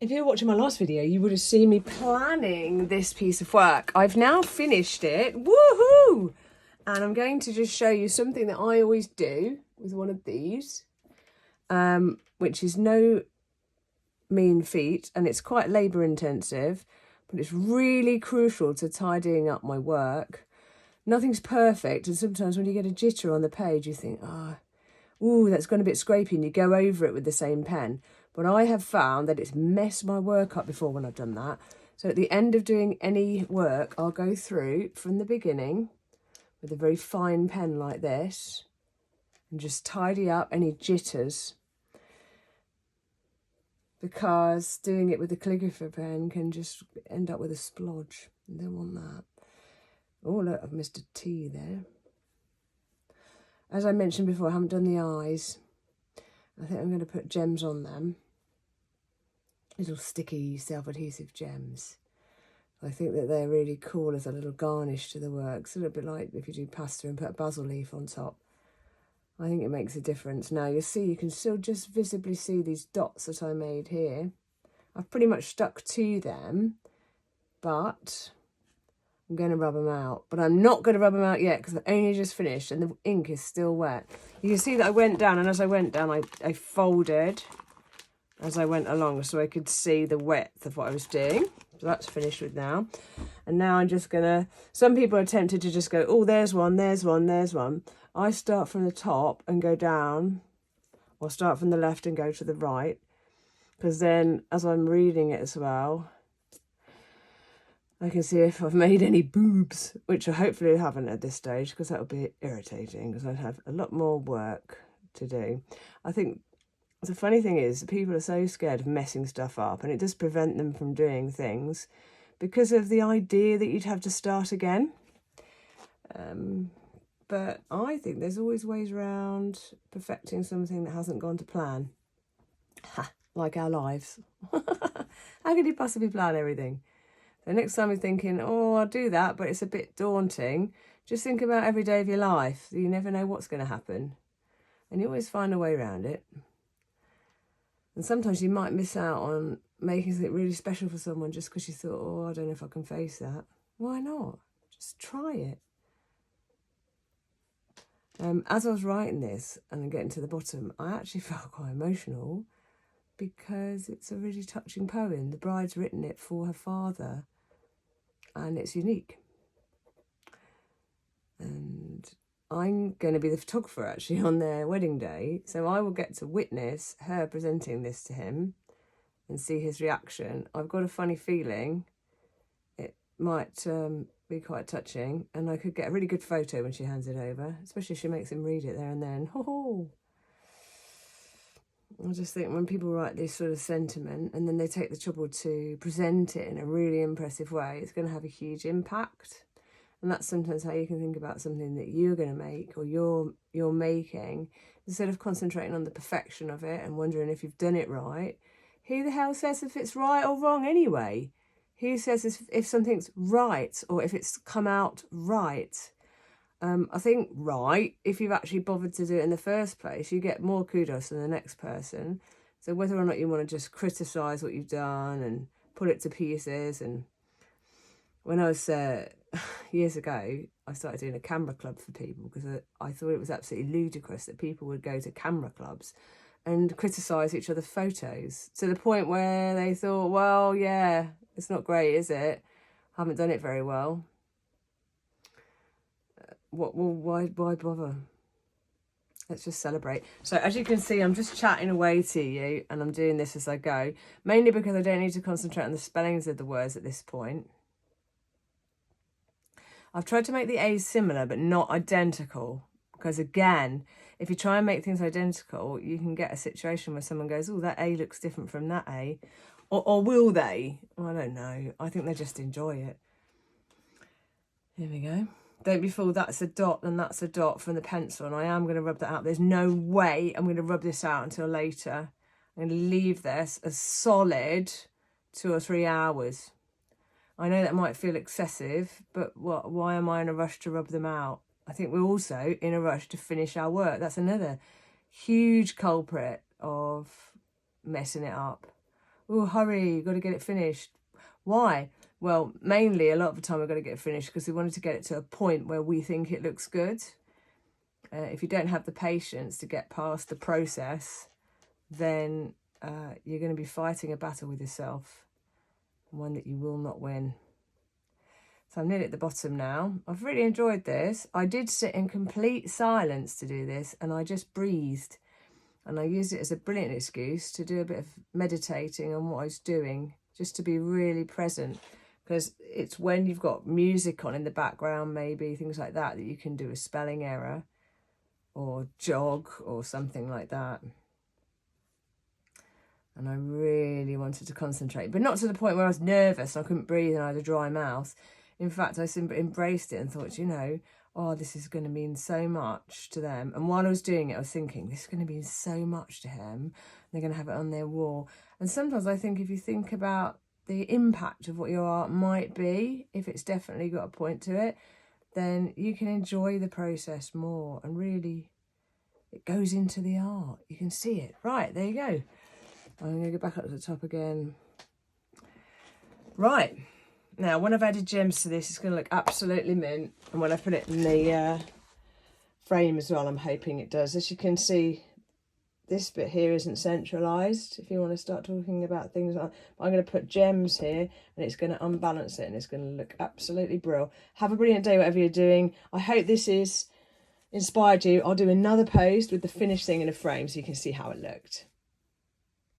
If you were watching my last video, you would have seen me planning this piece of work. I've now finished it. Woohoo! And I'm going to just show you something that I always do with one of these, which is no mean feat, and it's quite labour intensive, but it's really crucial to tidying up my work. Nothing's perfect, and sometimes when you get a jitter on the page, you think, ooh, that's gone a bit scrapey, and you go over it with the same pen. But I have found that it's messed my work up before when I've done that. So at the end of doing any work, I'll go through from the beginning with a very fine pen like this and just tidy up any jitters, because doing it with a calligraphy pen can just end up with a splodge. You don't want that. Oh, look, I've missed a T there. As I mentioned before, I haven't done the eyes. I think I'm going to put gems on them. Little sticky self-adhesive gems. I think that they're really cool as a little garnish to the work. It's a little bit like if you do pasta and put a basil leaf on top. I think it makes a difference. Now you'll see, you can still just visibly see these dots that I made here. I've pretty much stuck to them, but I'm going to rub them out. But I'm not going to rub them out yet because I've only just finished and the ink is still wet. You can see that I went down, and as I went down, I folded as I went along so I could see the width of what I was doing. So that's finished with now. And now I'm just going to, some people are tempted to just go, oh, there's one, there's one, there's one. I start from the top and go down, or start from the left and go to the right, because then as I'm reading it as well, I can see if I've made any boobs, which I hopefully haven't at this stage, because that would be irritating, because I'd have a lot more work to do. I think the funny thing is people are so scared of messing stuff up, and it does prevent them from doing things because of the idea that you'd have to start again. But I think there's always ways around perfecting something that hasn't gone to plan. Like our lives. How could you possibly plan everything? So next time you're thinking, oh, I'll do that, but it's a bit daunting, just think about every day of your life. You never know what's going to happen. And you always find a way around it. And sometimes you might miss out on making something really special for someone just because you thought, oh, I don't know if I can face that. Why not? Just try it. As I was writing this and getting to the bottom, I actually felt quite emotional because it's a really touching poem. The bride's written it for her father and it's unique. And I'm going to be the photographer actually on their wedding day, so I will get to witness her presenting this to him and see his reaction. I've got a funny feeling it might be quite touching, and I could get a really good photo when she hands it over, especially if she makes him read it there and then. I just think when people write this sort of sentiment and then they take the trouble to present it in a really impressive way, it's going to have a huge impact. And that's sometimes how you can think about something that you're going to make or you're making. Instead of concentrating on the perfection of it and wondering if you've done it right, who the hell says if it's right or wrong anyway? Who says if something's right or if it's come out right? I think right, if you've actually bothered to do it in the first place, you get more kudos than the next person. So whether or not you want to just criticise what you've done and put it to pieces. And when I was years ago, I started doing a camera club for people because I thought it was absolutely ludicrous that people would go to camera clubs and criticise each other's photos to the point where they thought, well, yeah, it's not great, is it? I haven't done it very well. Why bother? Let's just celebrate. So as you can see, I'm just chatting away to you and I'm doing this as I go, mainly because I don't need to concentrate on the spellings of the words at this point. I've tried to make the A's similar but not identical, because again, if you try and make things identical, you can get a situation where someone goes, oh, that A looks different from that A. Or will they? I don't know. I think they just enjoy it. Here we go. Don't be fooled, that's a dot and that's a dot from the pencil, and I am going to rub that out. There's no way I'm going to rub this out until later. I'm going to leave this a solid 2 or 3 hours. I know that might feel excessive, but why am I in a rush to rub them out? I think we're also in a rush to finish our work. That's another huge culprit of messing it up. oh, hurry, you've got to get it finished. Why? Well, mainly a lot of the time we've got to get it finished because we wanted to get it to a point where we think it looks good. If you don't have the patience to get past the process, then you're going to be fighting a battle with yourself, one that you will not win. So I'm nearly at the bottom now. I've really enjoyed this. I did sit in complete silence to do this, and I just breathed. And I used it as a brilliant excuse to do a bit of meditating on what I was doing, just to be really present. Because it's when you've got music on in the background, maybe, things like that, that you can do a spelling error or jog or something like that. And I really wanted to concentrate, but not to the point where I was nervous and I couldn't breathe and I had a dry mouth. In fact, I simply embraced it and thought, you know, oh, this is going to mean so much to them. And while I was doing it, I was thinking, this is going to mean so much to him. They're going to have it on their wall. And sometimes I think if you think about the impact of what your art might be, if it's definitely got a point to it, then you can enjoy the process more. And really, it goes into the art. You can see it. Right, there you go. I'm going to go back up to the top again. Right. Now, when I've added gems to this, it's going to look absolutely mint. And when I put it in the frame as well, I'm hoping it does. As you can see, this bit here isn't centralised. If you want to start talking about things, I'm going to put gems here and it's going to unbalance it and it's going to look absolutely brilliant. Have a brilliant day, whatever you're doing. I hope this is inspired you. I'll do another post with the finished thing in a frame so you can see how it looked.